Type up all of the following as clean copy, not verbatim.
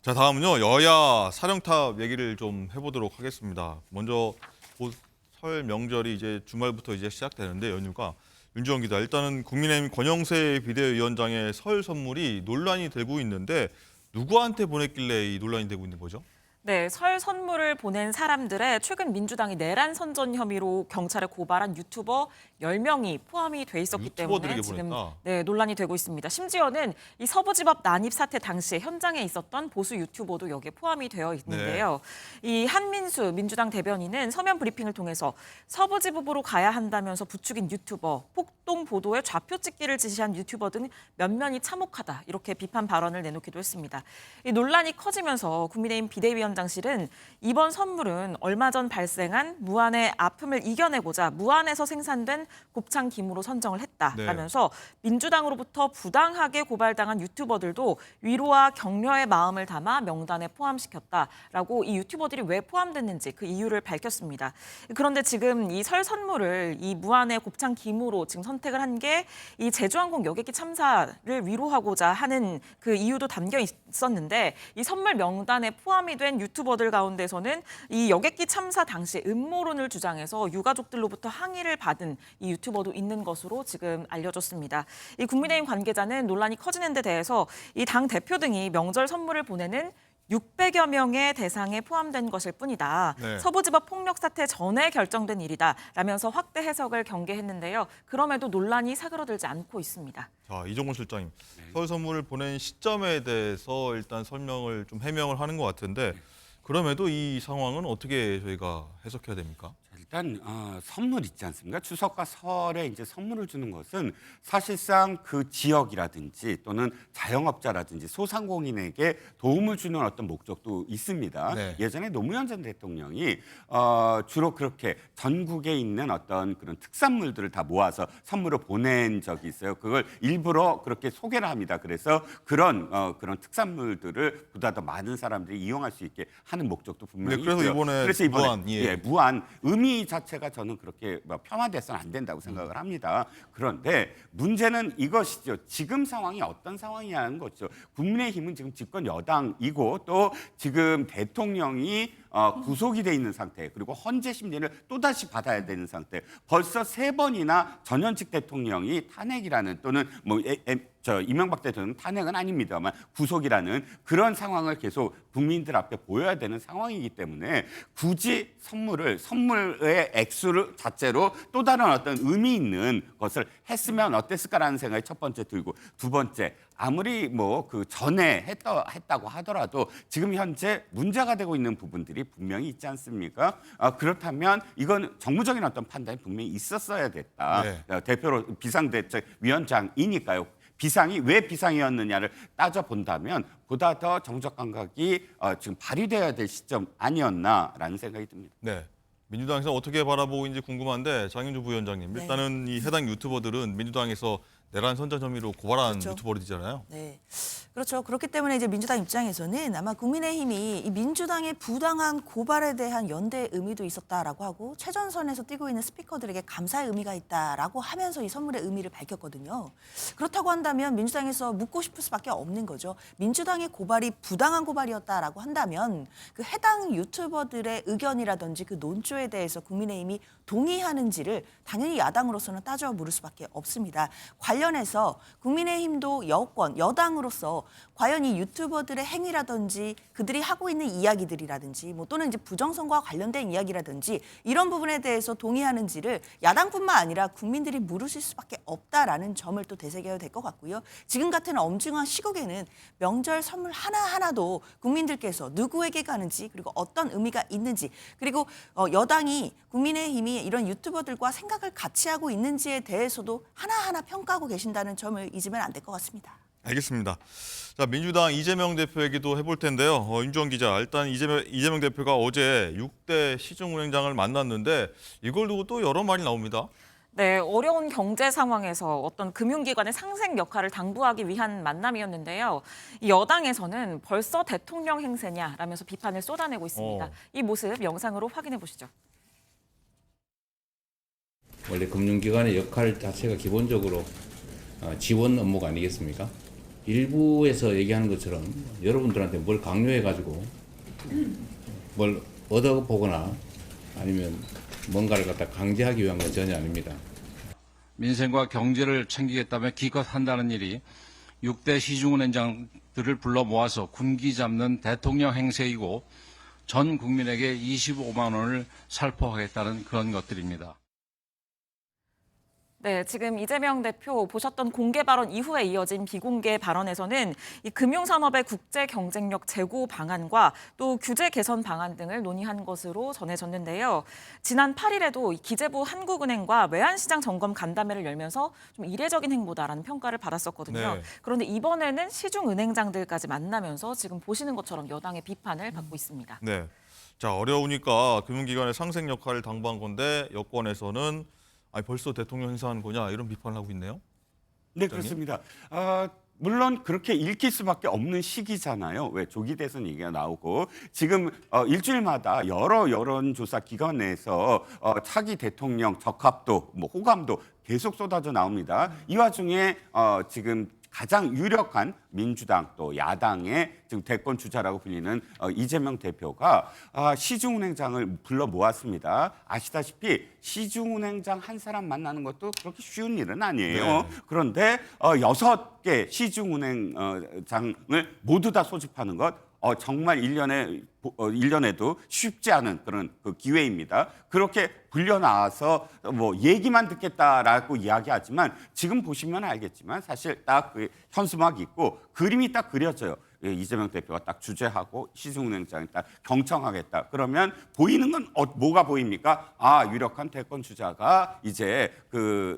자, 다음은요. 여야 사령탑 얘기를 좀 해보도록 하겠습니다. 먼저 곧 설 명절이 이제 주말부터 이제 시작되는데 연휴가 윤주원 기자, 일단은 국민의힘 권영세 비대위원장의 설 선물이 논란이 되고 있는데 누구한테 보냈길래 이 논란이 되고 있는 거죠? 네, 설 선물을 보낸 사람들의 최근 민주당이 내란 선전 혐의로 경찰에 고발한 유튜버 10명이 포함이 돼 있었기 때문에 유튜버들에게 지금 보냈다. 논란이 되고 있습니다. 심지어는 이 서부지법 난입 사태 당시에 현장에 있었던 보수 유튜버도 여기에 포함이 되어 있는데요. 이 한민수 민주당 대변인은 서면 브리핑을 통해서 서부지법으로 가야 한다면서 부추긴 유튜버, 폭동 보도에 좌표 찍기를 지시한 유튜버 등 면면이 참혹하다 이렇게 비판 발언을 내놓기도 했습니다. 이 논란이 커지면서 국민의힘 비대위원장실은 이번 선물은 얼마 전 발생한 무안의 아픔을 이겨내고자 무안에서 생산된 곱창 김으로 선정을 했다라면서 민주당으로부터 부당하게 고발당한 유튜버들도 위로와 격려의 마음을 담아 명단에 포함시켰다라고 이 유튜버들이 왜 포함됐는지 그 이유를 밝혔습니다. 그런데 지금 이 설 선물을 이 무안의 곱창 김으로 지금 선택을 한 게 이 제주항공 여객기 참사를 위로하고자 하는 그 이유도 담겨 있었는데 이 선물 명단에 포함이 된 유튜버들 가운데서는 이 여객기 참사 당시 음모론을 주장해서 유가족들로부터 항의를 받은 이 유튜버도 있는 것으로 지금 알려졌습니다. 이 국민의힘 관계자는 논란이 커지는 데 대해서 이 당 대표 등이 명절 선물을 보내는 600여 명의 대상에 포함된 것일 뿐이다. 네. 서부지법 폭력 사태 전에 결정된 일이다. 라면서 확대 해석을 경계했는데요. 그럼에도 논란이 사그러들지 않고 있습니다. 자, 이종건 실장님, 설 선물을 보낸 시점에 대해서 일단 설명을 좀 해명을 하는 것 같은데 그럼에도 이 상황은 어떻게 저희가 해석해야 됩니까? 일단 선물 있지 않습니까? 추석과 설에 이제 선물을 주는 것은 사실상 그 지역이라든지 또는 자영업자라든지 소상공인에게 도움을 주는 어떤 목적도 있습니다. 네. 예전에 노무현 전 대통령이 주로 그렇게 전국에 있는 어떤 그런 특산물들을 다 모아서 선물을 보낸 적이 있어요. 그걸 일부러 그렇게 소개를 합니다. 그래서 그런 특산물들을 보다 더 많은 사람들이 이용할 수 있게 하는 목적도 분명히 네, 그래서 있고요. 이번에 그래서 이번에 무안, 예. 무안 의미 자체가 저는 그렇게 폄하돼서는 안 된다고 생각을 합니다. 그런데 문제는 이것이죠. 지금 상황이 어떤 상황이냐는 거죠. 국민의힘은 지금 집권 여당이고 또 지금 대통령이 구속이 돼 있는 상태 그리고 헌재 심리를 또다시 받아야 되는 상태. 벌써 3번이나 전현직 대통령이 탄핵이라는 또는 이명박 대통령 탄핵은 아닙니다만 구속이라는 그런 상황을 계속 국민들 앞에 보여야 되는 상황이기 때문에 굳이 선물의 액수를 자체로 또 다른 어떤 의미 있는 것을 했으면 어땠을까라는 생각이 첫 번째 들고 두 번째 아무리 그 전에 했다고 하더라도 지금 현재 문제가 되고 있는 부분들이 분명히 있지 않습니까? 그렇다면 이건 정무적인 어떤 판단이 분명히 있었어야 됐다. 네. 대표로 비상대책위원장이니까요. 비상이 왜 비상이었느냐를 따져본다면 보다 더 정적 감각이 지금 발휘되어야 될 시점 아니었나라는 생각이 듭니다. 네. 민주당에서 어떻게 바라보고 있는지 궁금한데 장윤주 부위원장님, 네. 일단은 이 해당 유튜버들은 민주당에서 내란 선전 혐의로 고발한 그렇죠. 유튜버들이잖아요. 네, 그렇죠. 그렇기 때문에 이제 민주당 입장에서는 아마 국민의힘이 이 민주당의 부당한 고발에 대한 연대의 의미도 있었다라고 하고 최전선에서 뛰고 있는 스피커들에게 감사의 의미가 있다라고 하면서 이 선물의 의미를 밝혔거든요. 그렇다고 한다면 민주당에서 묻고 싶을 수밖에 없는 거죠. 민주당의 고발이 부당한 고발이었다라고 한다면 그 해당 유튜버들의 의견이라든지 그 논조에 대해서 국민의힘이 동의하는지를 당연히 야당으로서는 따져 물을 수밖에 없습니다. 관련해서 국민의힘도 여당으로서 과연 이 유튜버들의 행위라든지 그들이 하고 있는 이야기들이라든지 또는 이제 부정선거와 관련된 이야기라든지 이런 부분에 대해서 동의하는지를 야당뿐만 아니라 국민들이 물으실 수밖에 없다라는 점을 또 되새겨야 될 것 같고요. 지금 같은 엄중한 시국에는 명절 선물 하나하나도 국민들께서 누구에게 가는지 그리고 어떤 의미가 있는지 그리고 여당이 국민의힘이 이런 유튜버들과 생각을 같이 하고 있는지에 대해서도 하나하나 평가하고 계신다는 점을 잊으면 안 될 것 같습니다. 알겠습니다. 자, 민주당 이재명 대표 얘기도 해볼 텐데요. 윤주원 기자, 일단 이재명 대표가 어제 6대 시중은행장을 만났는데 이걸 두고 또 여러 말이 나옵니다. 네, 어려운 경제 상황에서 어떤 금융기관의 상생 역할을 당부하기 위한 만남이었는데요. 이 여당에서는 벌써 대통령 행세냐라면서 비판을 쏟아내고 있습니다. 이 모습 영상으로 확인해 보시죠. 원래 금융기관의 역할 자체가 기본적으로 지원 업무가 아니겠습니까? 일부에서 얘기하는 것처럼 여러분들한테 뭘 강요해가지고 뭘 얻어보거나 아니면 뭔가를 갖다 강제하기 위한 건 전혀 아닙니다. 민생과 경제를 챙기겠다며 기껏 한다는 일이 6대 시중은행장들을 불러 모아서 군기 잡는 대통령 행세이고 전 국민에게 25만 원을 살포하겠다는 그런 것들입니다. 네, 지금 이재명 대표 보셨던 공개 발언 이후에 이어진 비공개 발언에서는 이 금융산업의 국제 경쟁력 제고 방안과 또 규제 개선 방안 등을 논의한 것으로 전해졌는데요. 지난 8일에도 이 기재부 한국은행과 외환시장 점검 간담회를 열면서 좀 이례적인 행보다라는 평가를 받았었거든요. 네. 그런데 이번에는 시중은행장들까지 만나면서 지금 보시는 것처럼 여당의 비판을 받고 있습니다. 네. 자, 어려우니까 금융기관의 상생 역할을 당부한 건데 여권에서는 아니, 벌써 대통령 행사하는 거냐 이런 비판을 하고 있네요. 네, 그렇습니다. 물론 그렇게 읽힐 수밖에 없는 시기잖아요. 왜 조기 대선 얘기가 나오고 지금 일주일마다 여러 여론조사 기관 내에서 차기 대통령 적합도, 뭐 호감도 계속 쏟아져 나옵니다. 이 와중에 지금 가장 유력한 민주당 또 야당의 지금 대권 주자라고 불리는 이재명 대표가 시중은행장을 불러 모았습니다. 아시다시피 시중은행장 한 사람 만나는 것도 그렇게 쉬운 일은 아니에요. 네. 그런데 6개 시중은행장을 모두 다 소집하는 것 정말 1년에도 쉽지 않은 그런 그 기회입니다. 그렇게 불려 나와서 뭐 얘기만 듣겠다라고 이야기하지만 지금 보시면 알겠지만 사실 딱 그 현수막이 있고 그림이 딱 그려져요. 이재명 대표가 딱 주재하고 시중은행장이 딱 경청하겠다. 그러면 보이는 건 뭐가 보입니까? 유력한 대권 주자가 이제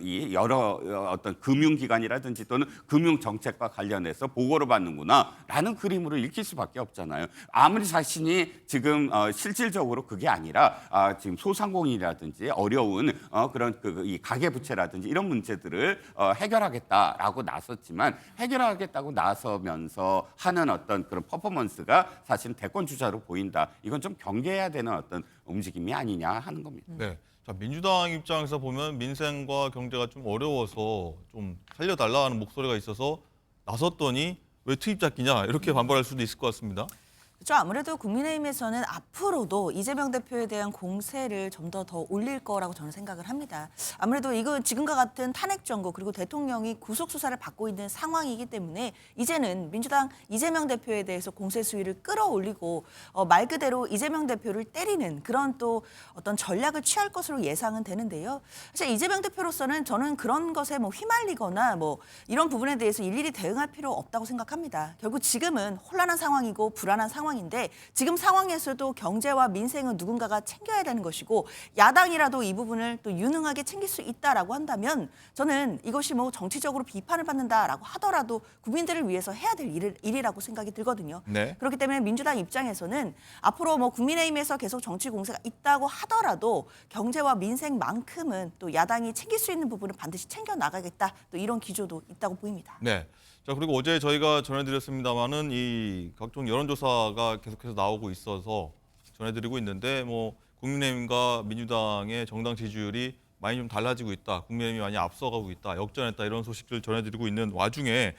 이 여러 어떤 금융기관이라든지 또는 금융정책과 관련해서 보고를 받는구나라는 그림으로 읽힐 수밖에 없잖아요. 아무리 자신이 지금 실질적으로 그게 아니라 지금 소상공인이라든지 어려운 그런 이 가계부채라든지 이런 문제들을 해결하겠다라고 나섰지만 해결하겠다고 나서면서 하는 어떤 그런 퍼포먼스가 사실 대권 주자로 보인다. 이건 좀 경계해야 되는 어떤 움직임이 아니냐 하는 겁니다. 네. 자, 민주당 입장에서 보면 민생과 경제가 좀 어려워서 좀 살려달라는 목소리가 있어서 나섰더니 왜 투입 잡기냐 이렇게 반발할 수도 있을 것 같습니다. 그렇죠. 아무래도 국민의힘에서는 앞으로도 이재명 대표에 대한 공세를 좀 더 올릴 거라고 저는 생각을 합니다. 아무래도 이거 지금과 같은 탄핵 정고 그리고 대통령이 구속 수사를 받고 있는 상황이기 때문에 이제는 민주당 이재명 대표에 대해서 공세 수위를 끌어올리고 말 그대로 이재명 대표를 때리는 그런 또 어떤 전략을 취할 것으로 예상은 되는데요. 사실 이재명 대표로서는 저는 그런 것에 뭐 휘말리거나 뭐 이런 부분에 대해서 일일이 대응할 필요 없다고 생각합니다. 결국 지금은 혼란한 상황이고 불안한 상황인데 지금 상황에서도 경제와 민생은 누군가가 챙겨야 되는 것이고 야당이라도 이 부분을 또 유능하게 챙길 수 있다라고 한다면 저는 이것이 뭐 정치적으로 비판을 받는다라고 하더라도 국민들을 위해서 해야 될 일이라고 생각이 들거든요. 네. 그렇기 때문에 민주당 입장에서는 앞으로 뭐 국민의힘에서 계속 정치 공세가 있다고 하더라도 경제와 민생만큼은 또 야당이 챙길 수 있는 부분을 반드시 챙겨 나가겠다. 또 이런 기조도 있다고 보입니다. 네. 자, 그리고 어제 저희가 전해드렸습니다마는 이 각종 여론조사가 계속해서 나오고 있어서 전해드리고 있는데 뭐 국민의힘과 민주당의 정당 지지율이 많이 좀 달라지고 있다. 국민의힘이 많이 앞서가고 있다. 역전했다. 이런 소식들 전해드리고 있는 와중에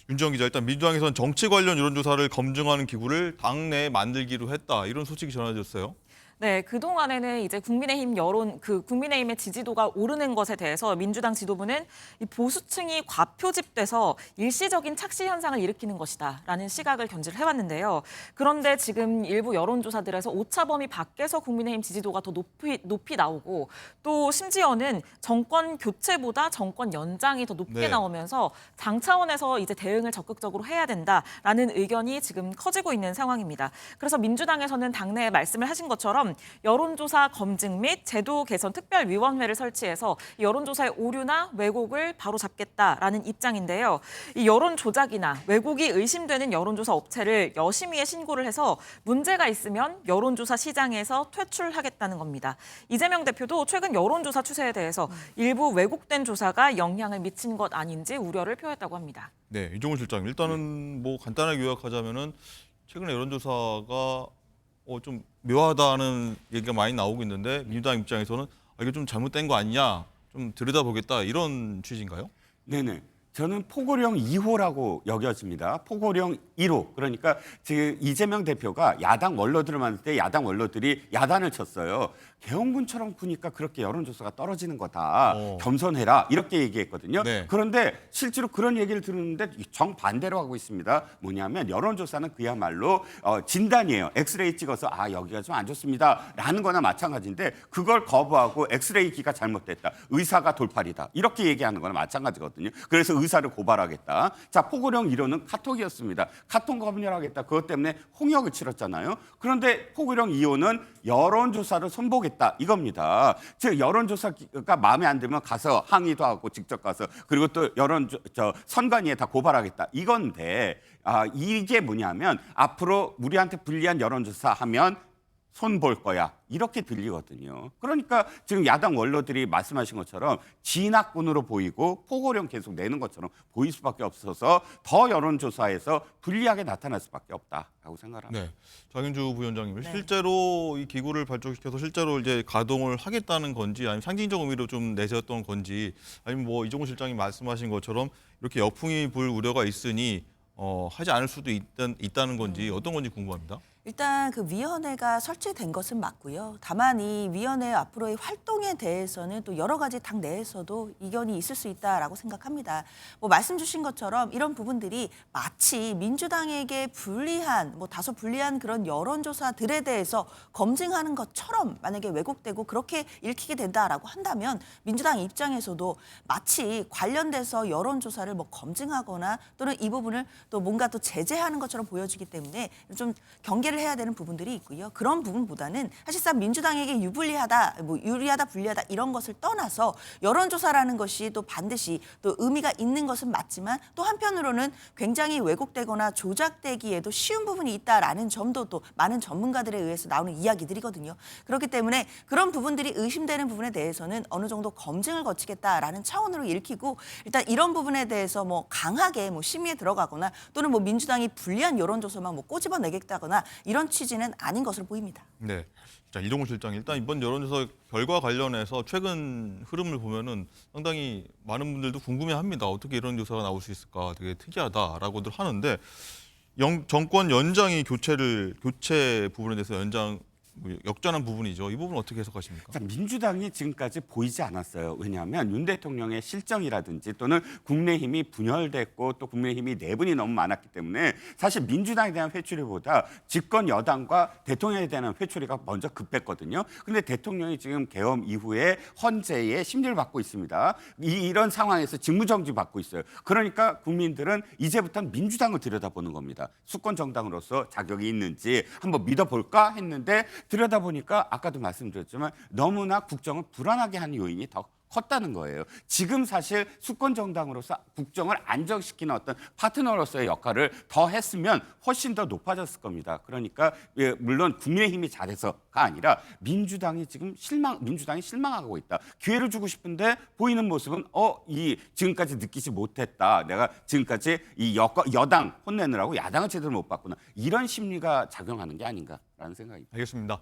윤지영 기자, 일단 민주당에서는 정치 관련 여론조사를 검증하는 기구를 당내에 만들기로 했다. 이런 소식이 전해졌어요. 네, 그동안에는 이제 국민의힘의 지지도가 오르는 것에 대해서 민주당 지도부는 이 보수층이 과표집돼서 일시적인 착시 현상을 일으키는 것이다라는 시각을 견지를 해왔는데요. 그런데 지금 일부 여론조사들에서 오차 범위 밖에서 국민의힘 지지도가 더 높이 나오고 또 심지어는 정권 교체보다 정권 연장이 더 높게 네. 나오면서 당 차원에서 이제 대응을 적극적으로 해야 된다라는 의견이 지금 커지고 있는 상황입니다. 그래서 민주당에서는 당내에 말씀을 하신 것처럼 여론조사 검증 및 제도 개선 특별위원회를 설치해서 여론조사의 오류나 왜곡을 바로잡겠다라는 입장인데요. 이 여론 조작이나 왜곡이 의심되는 여론조사 업체를 여심위에 신고를 해서 문제가 있으면 여론조사 시장에서 퇴출하겠다는 겁니다. 이재명 대표도 최근 여론조사 추세에 대해서 일부 왜곡된 조사가 영향을 미친 것 아닌지 우려를 표했다고 합니다. 네, 이종훈 실장. 일단은 뭐 간단하게 요약하자면은 최근에 여론조사가 좀 묘하다는 얘기가 많이 나오고 있는데 민주당 입장에서는 이게 좀 잘못된 거 아니냐, 좀 들여다보겠다 이런 취지인가요? 네네. 저는 포고령 2호라고 여겨집니다. 포고령 1호. 그러니까 지금 이재명 대표가 야당 원로들을 만날 때 야당 원로들이 야단을 쳤어요. 계엄군처럼 구니까 그렇게 여론조사가 떨어지는 거다. 겸손해라. 이렇게 얘기했거든요. 네. 그런데 실제로 그런 얘기를 들었는데 정반대로 하고 있습니다. 뭐냐면 여론조사는 그야말로 진단이에요. 엑스레이 찍어서 아 여기가 좀 안 좋습니다. 라는 거나 마찬가지인데 그걸 거부하고 엑스레이 기가 잘못됐다. 의사가 돌팔이다. 이렇게 얘기하는 거나 마찬가지거든요. 그래서 의사를 고발하겠다. 자, 포고령 1호는 카톡이었습니다. 카톡 검열하겠다. 그것 때문에 홍역을 치렀잖아요. 그런데 포고령 2호는 여론조사를 손보겠다. 이겁니다. 즉 여론조사가 마음에 안 들면 가서 항의도 하고 직접 가서 그리고 또 선관위에 다 고발하겠다. 이건데 이게 뭐냐면 앞으로 우리한테 불리한 여론조사 하면 손 볼 거야. 이렇게 들리거든요. 그러니까 지금 야당 원로들이 말씀하신 것처럼 진학군으로 보이고 포고령 계속 내는 것처럼 보일 수밖에 없어서 더 여론조사에서 불리하게 나타날 수밖에 없다라고 생각합니다. 네, 장윤주 부위원장님, 네. 실제로 이 기구를 발족시켜서 실제로 이제 가동을 하겠다는 건지, 아니면 상징적 의미로 좀 내세웠던 건지, 아니면 뭐 이종훈 실장님 말씀하신 것처럼 이렇게 역풍이 불 우려가 있으니 하지 않을 수도 있다는 건지 어떤 건지 궁금합니다. 일단 그 위원회가 설치된 것은 맞고요. 다만 이 위원회 앞으로의 활동에 대해서는 또 여러 가지 당 내에서도 이견이 있을 수 있다라고 생각합니다. 뭐 말씀 주신 것처럼 이런 부분들이 마치 민주당에게 불리한 다소 불리한 그런 여론조사들에 대해서 검증하는 것처럼 만약에 왜곡되고 그렇게 읽히게 된다라고 한다면 민주당 입장에서도 마치 관련돼서 여론조사를 검증하거나 또는 이 부분을 또 뭔가 또 제재하는 것처럼 보여지기 때문에 좀 경계를 해야 되는 부분들이 있고요. 그런 부분보다는 사실상 민주당에게 유리하다 불리하다 이런 것을 떠나서 여론조사라는 것이 또 반드시 또 의미가 있는 것은 맞지만 또 한편으로는 굉장히 왜곡되거나 조작되기에도 쉬운 부분이 있다라는 점도 또 많은 전문가들에 의해서 나오는 이야기들이거든요. 그렇기 때문에 그런 부분들이 의심되는 부분에 대해서는 어느 정도 검증을 거치겠다라는 차원으로 읽히고 일단 이런 부분에 대해서 강하게 심의에 들어가거나 또는 민주당이 불리한 여론조사만 꼬집어내겠다거나 이런 취지는 아닌 것으로 보입니다. 네, 자 이종훈 실장, 일단 이번 여론조사 결과 관련해서 최근 흐름을 보면은 상당히 많은 분들도 궁금해합니다. 어떻게 이런 조사가 나올 수 있을까, 되게 특이하다라고들 하는데 정권 연장이 교체 부분에 대해서 역전한 부분이죠. 이 부분 어떻게 해석하십니까? 자, 민주당이 지금까지 보이지 않았어요. 왜냐하면 윤 대통령의 실정이라든지 또는 국민의힘이 분열됐고 또 국민의힘이 내분이 너무 많았기 때문에 사실 민주당에 대한 회초리보다 집권 여당과 대통령에 대한 회초리가 먼저 급했거든요. 그런데 대통령이 지금 계엄 이후에 헌재의 심리를 받고 있습니다. 이런 상황에서 직무정지 받고 있어요. 그러니까 국민들은 이제부터는 민주당을 들여다보는 겁니다. 수권 정당으로서 자격이 있는지 한번 믿어볼까 했는데 들여다보니까 아까도 말씀드렸지만 너무나 국정을 불안하게 하는 요인이 더 컸다는 거예요. 지금 사실 수권 정당으로서 국정을 안정시키는 어떤 파트너로서의 역할을 더 했으면 훨씬 더 높아졌을 겁니다. 그러니까 물론 국민의힘이 잘해서가 아니라 민주당이 실망하고 있다. 기회를 주고 싶은데 보이는 모습은 지금까지 느끼지 못했다. 내가 지금까지 이 여당 혼내느라고 야당을 제대로 못 봤구나. 이런 심리가 작용하는 게 아닌가라는 생각입니다. 알겠습니다.